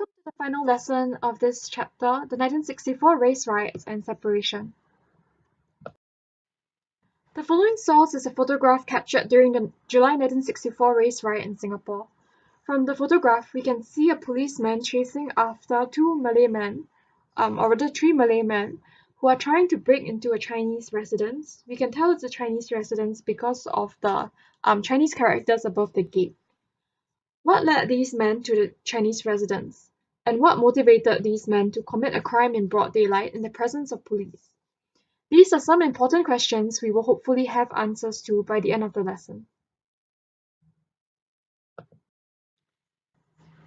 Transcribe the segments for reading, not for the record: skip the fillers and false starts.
Welcome to the final lesson of this chapter, the 1964 Race Riots and Separation. The following source is a photograph captured during the July 1964 race riot in Singapore. From the photograph, we can see a policeman chasing after three Malay men, who are trying to break into a Chinese residence. We can tell it's a Chinese residence because of the Chinese characters above the gate. What led these men to the Chinese residence? And what motivated these men to commit a crime in broad daylight in the presence of police? These are some important questions we will hopefully have answers to by the end of the lesson.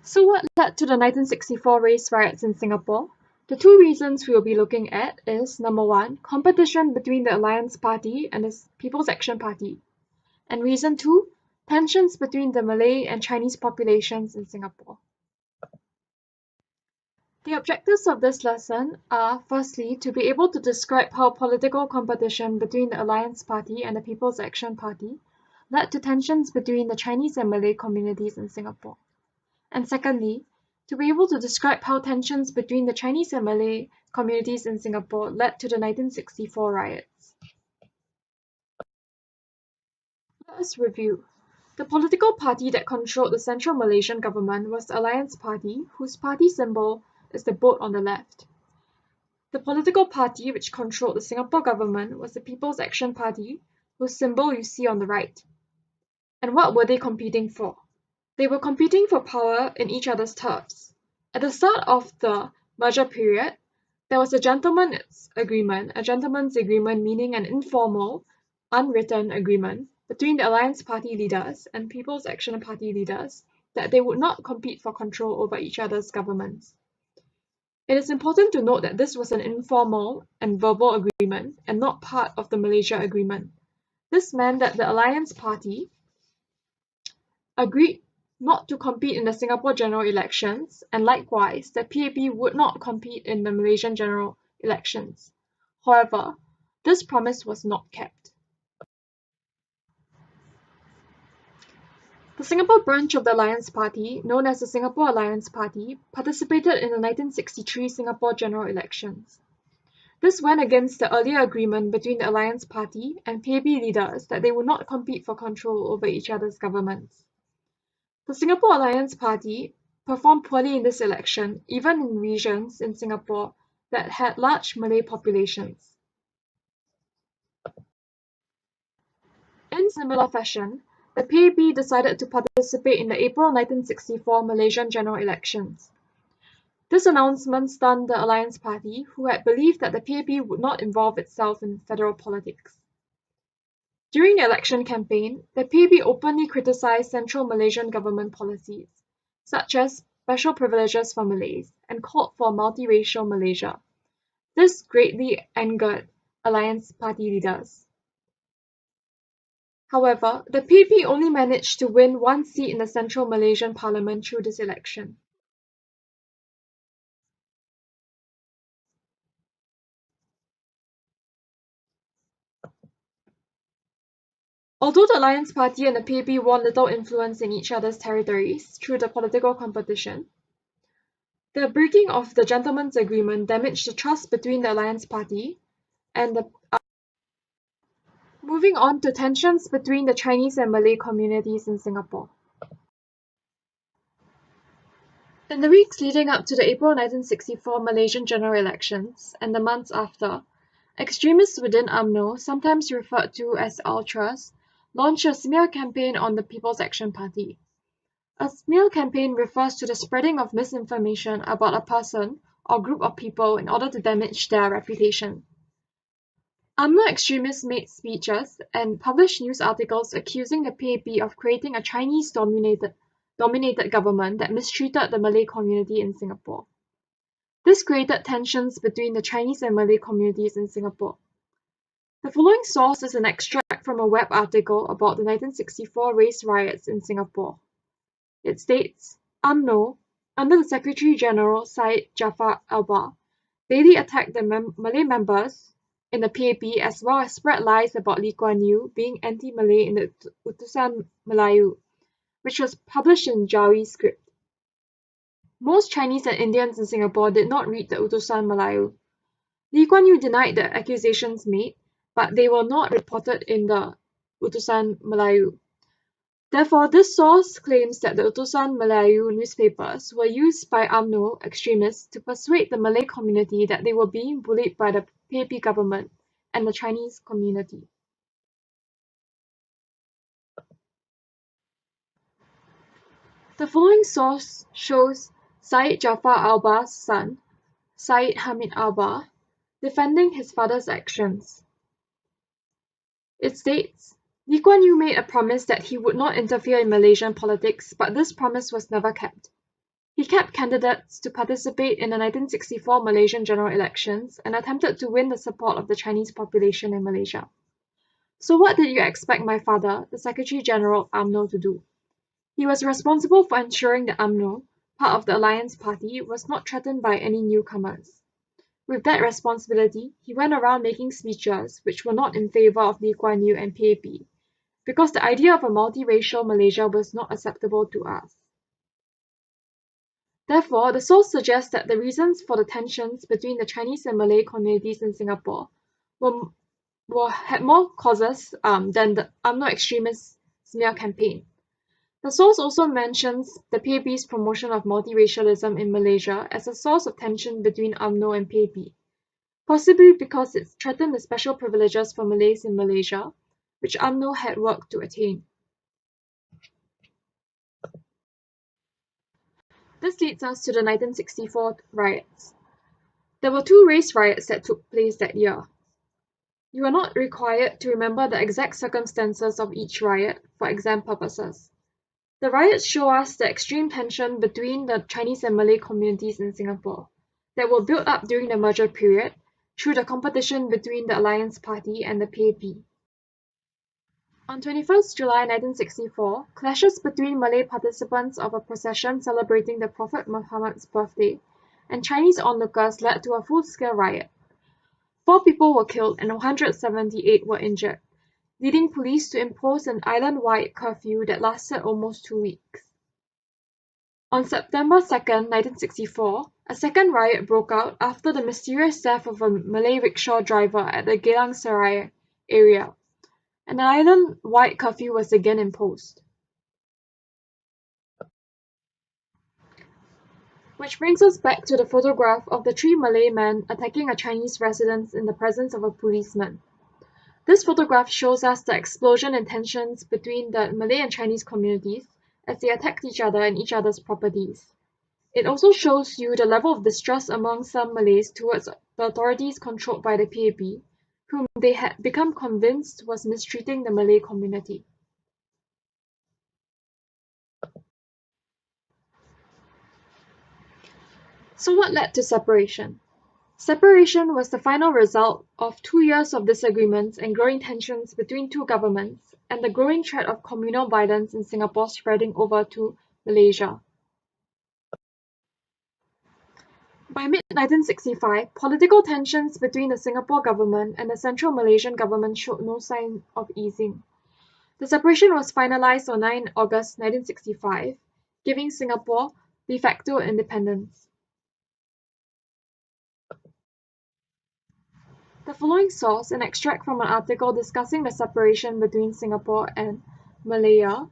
So what led to the 1964 race riots in Singapore? The two reasons we will be looking at is, number one, competition between the Alliance Party and the People's Action Party. And reason two, tensions between the Malay and Chinese populations in Singapore. The objectives of this lesson are, firstly, to be able to describe how political competition between the Alliance Party and the People's Action Party led to tensions between the Chinese and Malay communities in Singapore. And secondly, to be able to describe how tensions between the Chinese and Malay communities in Singapore led to the 1964 riots. Let us review. The political party that controlled the central Malaysian government was the Alliance Party, whose party symbol is the boat on the left. The political party which controlled the Singapore government was the People's Action Party, whose symbol you see on the right. And what were they competing for? They were competing for power in each other's turfs. At the start of the merger period, there was a gentleman's agreement meaning an informal, unwritten agreement between the Alliance Party leaders and People's Action Party leaders that they would not compete for control over each other's governments. It is important to note that this was an informal and verbal agreement and not part of the Malaysia Agreement. This meant that the Alliance Party agreed not to compete in the Singapore general elections, and likewise, the PAP would not compete in the Malaysian general elections. However, this promise was not kept. The Singapore branch of the Alliance Party, known as the Singapore Alliance Party, participated in the 1963 Singapore general elections. This went against the earlier agreement between the Alliance Party and PAP leaders that they would not compete for control over each other's governments. The Singapore Alliance Party performed poorly in this election, even in regions in Singapore that had large Malay populations. In similar fashion, the PAP decided to participate in the April 1964 Malaysian general elections. This announcement stunned the Alliance Party, who had believed that the PAP would not involve itself in federal politics. During the election campaign, the PAP openly criticized central Malaysian government policies, such as special privileges for Malays, and called for a multiracial Malaysia. This greatly angered Alliance Party leaders. However, the PAP only managed to win one seat in the Central Malaysian Parliament through this election. Although the Alliance Party and the PAP won little influence in each other's territories through the political competition, the breaking of the gentleman's agreement damaged the trust between the Alliance Party and the Moving on to tensions between the Chinese and Malay communities in Singapore. In the weeks leading up to the April 1964 Malaysian general elections and the months after, extremists within UMNO, sometimes referred to as ultras, launched a smear campaign on the People's Action Party. A smear campaign refers to the spreading of misinformation about a person or group of people in order to damage their reputation. UMNO extremists made speeches and published news articles accusing the PAP of creating a Chinese-dominated government that mistreated the Malay community in Singapore. This created tensions between the Chinese and Malay communities in Singapore. The following source is an extract from a web article about the 1964 race riots in Singapore. It states, UMNO, under the Secretary General Syed Jaafar Albar, daily attacked the Malay members in the PAP as well as spread lies about Lee Kuan Yew being anti-Malay in the Utusan Melayu, which was published in Jawi script. Most Chinese and Indians in Singapore did not read the Utusan Melayu. Lee Kuan Yew denied the accusations made, but they were not reported in the Utusan Melayu. Therefore, this source claims that the Utusan Melayu newspapers were used by UMNO extremists to persuade the Malay community that they were being bullied by the PAP government and the Chinese community. The following source shows Syed Jafar Albar's son, Syed Hamid Albar, defending his father's actions. It states, Lee Kuan Yew made a promise that he would not interfere in Malaysian politics, but this promise was never kept. He kept candidates to participate in the 1964 Malaysian general elections and attempted to win the support of the Chinese population in Malaysia. So what did you expect my father, the Secretary General of UMNO, to do? He was responsible for ensuring that UMNO, part of the Alliance Party, was not threatened by any newcomers. With that responsibility, he went around making speeches which were not in favour of Lee Kuan Yew and PAP, because the idea of a multiracial Malaysia was not acceptable to us. Therefore, the source suggests that the reasons for the tensions between the Chinese and Malay communities in Singapore had more causes than the UMNO extremists' smear campaign. The source also mentions the PAP's promotion of multiracialism in Malaysia as a source of tension between UMNO and PAP, possibly because it threatened the special privileges for Malays in Malaysia, which UMNO had worked to attain. This leads us to the 1964 riots. There were two race riots that took place that year. You are not required to remember the exact circumstances of each riot for exam purposes. The riots show us the extreme tension between the Chinese and Malay communities in Singapore that were built up during the merger period through the competition between the Alliance Party and the PAP. On 21st July 1964, clashes between Malay participants of a procession celebrating the Prophet Muhammad's birthday and Chinese onlookers led to a full-scale riot. 4 people were killed and 178 were injured, leading police to impose an island-wide curfew that lasted almost 2 weeks. On September 2nd, 1964, a second riot broke out after the mysterious death of a Malay rickshaw driver at the Geylang Serai area. An island-wide curfew was again imposed. Which brings us back to the photograph of the 3 Malay men attacking a Chinese residence in the presence of a policeman. This photograph shows us the explosion and tensions between the Malay and Chinese communities as they attacked each other and each other's properties. It also shows you the level of distrust among some Malays towards the authorities controlled by the PAP, whom they had become convinced was mistreating the Malay community. So what led to separation? Separation was the final result of 2 years of disagreements and growing tensions between 2 governments and the growing threat of communal violence in Singapore spreading over to Malaysia. By mid-1965, political tensions between the Singapore government and the Central Malaysian government showed no sign of easing. The separation was finalized on 9 August 1965, giving Singapore de facto independence. The following source, an extract from an article discussing the separation between Singapore and Malaya,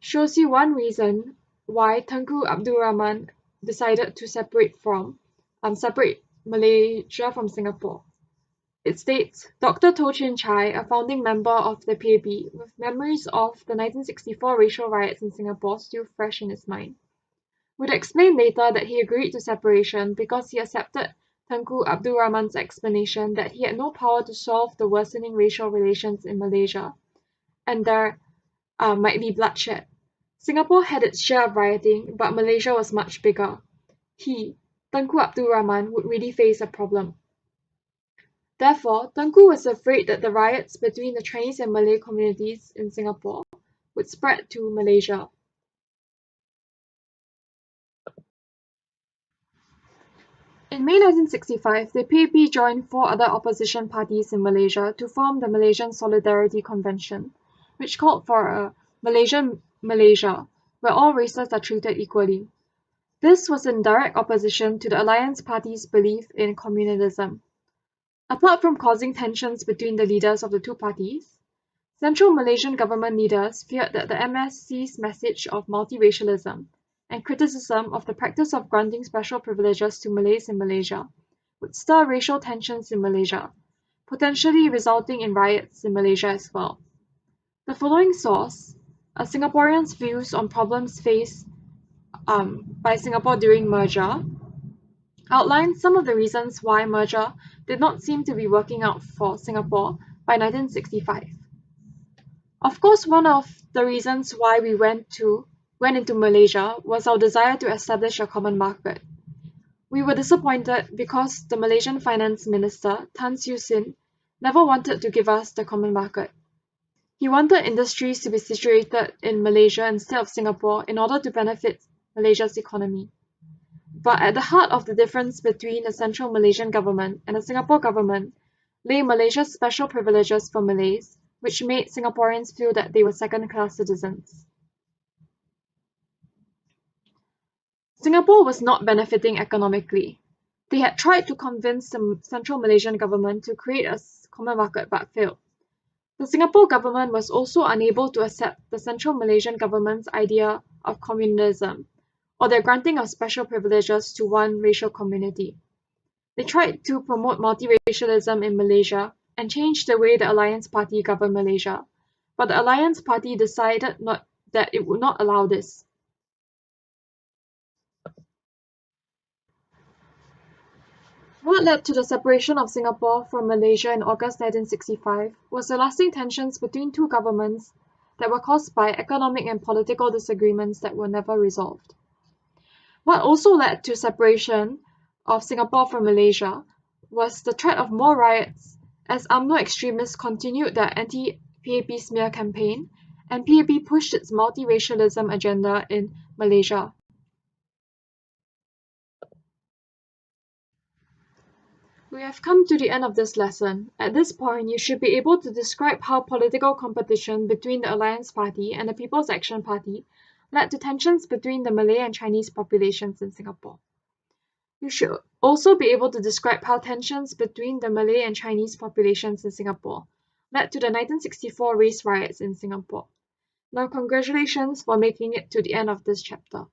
shows you one reason why Tengku Abdul Rahman decided to separate Malaysia from Singapore. It states, Dr. Toh Chin Chai, a founding member of the PAP, with memories of the 1964 racial riots in Singapore still fresh in his mind, would explain later that he agreed to separation because he accepted Tengku Abdul Rahman's explanation that he had no power to solve the worsening racial relations in Malaysia, and there might be bloodshed. Singapore had its share of rioting, but Malaysia was much bigger. He, Tengku Abdul Rahman, would really face a problem. Therefore, Tengku was afraid that the riots between the Chinese and Malay communities in Singapore would spread to Malaysia. In May 1965, the PAP joined 4 other opposition parties in Malaysia to form the Malaysian Solidarity Convention, which called for a Malaysian Malaysia, where all races are treated equally. This was in direct opposition to the Alliance Party's belief in communalism. Apart from causing tensions between the leaders of the two parties, Central Malaysian government leaders feared that the MSC's message of multiracialism and criticism of the practice of granting special privileges to Malays in Malaysia would stir racial tensions in Malaysia, potentially resulting in riots in Malaysia as well. The following source, a Singaporean's views on problems faced by Singapore during merger, outlines some of the reasons why merger did not seem to be working out for Singapore by 1965. Of course, one of the reasons why we went into Malaysia was our desire to establish a common market. We were disappointed because the Malaysian Finance Minister, Tan Siew Sin, never wanted to give us the common market. He wanted industries to be situated in Malaysia instead of Singapore in order to benefit Malaysia's economy. But at the heart of the difference between the Central Malaysian government and the Singapore government lay Malaysia's special privileges for Malays, which made Singaporeans feel that they were second-class citizens. Singapore was not benefiting economically. They had tried to convince the Central Malaysian government to create a common market but failed. The Singapore government was also unable to accept the Central Malaysian government's idea of communalism, or their granting of special privileges to one racial community. They tried to promote multiracialism in Malaysia and change the way the Alliance Party governed Malaysia, but the Alliance Party decided that it would not allow this. What led to the separation of Singapore from Malaysia in August 1965 was the lasting tensions between two governments that were caused by economic and political disagreements that were never resolved. What also led to separation of Singapore from Malaysia was the threat of more riots as UMNO extremists continued their anti-PAP smear campaign and PAP pushed its multiracialism agenda in Malaysia. We have come to the end of this lesson. At this point, you should be able to describe how political competition between the Alliance Party and the People's Action Party led to tensions between the Malay and Chinese populations in Singapore. You should also be able to describe how tensions between the Malay and Chinese populations in Singapore led to the 1964 race riots in Singapore. Now, congratulations for making it to the end of this chapter.